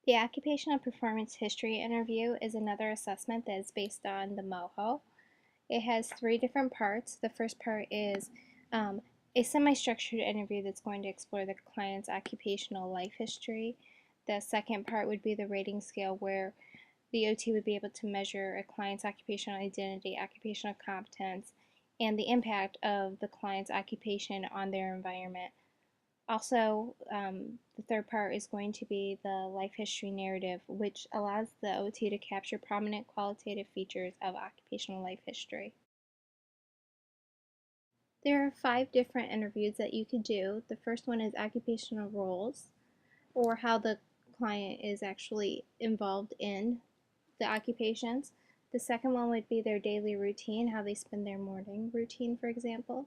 The Occupational Performance History Interview is another assessment that is based on the MOHO. It has three different parts. The first part is a semi-structured interview that's going to explore the client's occupational life history. The second part would be the rating scale, where the OT would be able to measure a client's occupational identity, occupational competence, and the impact of the client's occupation on their environment. Also, the third part is going to be the life history narrative, which allows the OT to capture prominent qualitative features of occupational life history. There are 5 different interviews that you could do. The first one is occupational roles, or how the client is actually involved in the occupations. The second one would be their daily routine, how they spend their morning routine, for example.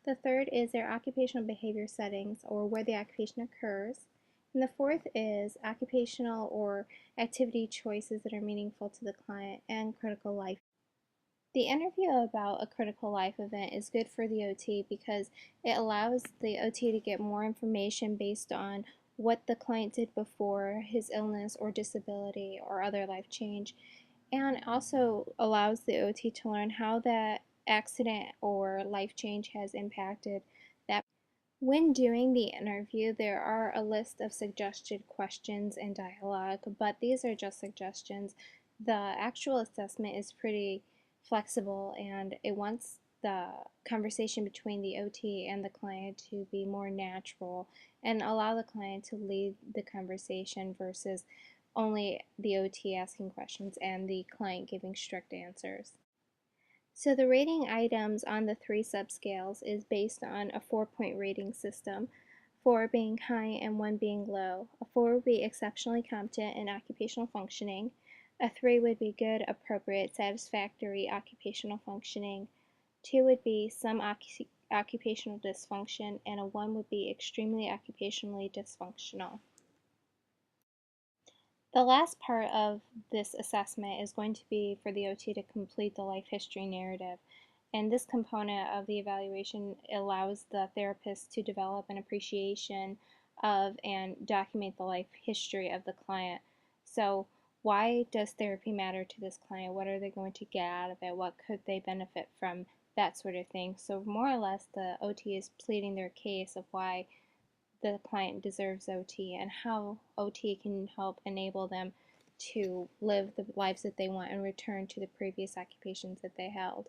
The third is their occupational behavior settings, or where the occupation occurs. And the fourth is occupational or activity choices that are meaningful to the client, and critical life. The interview about a critical life event is good for the OT because it allows the OT to get more information based on what the client did before his illness or disability or other life change, and also allows the OT to learn how that accident or life change has impacted that. When doing the interview, there are a list of suggested questions and dialogue, but these are just suggestions. The actual assessment is pretty flexible, and it wants the conversation between the OT and the client to be more natural and allow the client to lead the conversation versus only the OT asking questions and the client giving strict answers. So the rating items on the 3 subscales is based on a 4-point rating system, 4 being high and 1 being low. A 4 would be exceptionally competent in occupational functioning. A 3 would be good, appropriate, satisfactory occupational functioning. 2 would be some occupational dysfunction, and a 1 would be extremely occupationally dysfunctional. The last part of this assessment is going to be for the OT to complete the life history narrative. And this component of the evaluation allows the therapist to develop an appreciation of and document the life history of the client. So, why does therapy matter to this client? What are they going to get out of it? What could they benefit from? That sort of thing. So, more or less, the OT is pleading their case of why the client deserves OT and how OT can help enable them to live the lives that they want and return to the previous occupations that they held.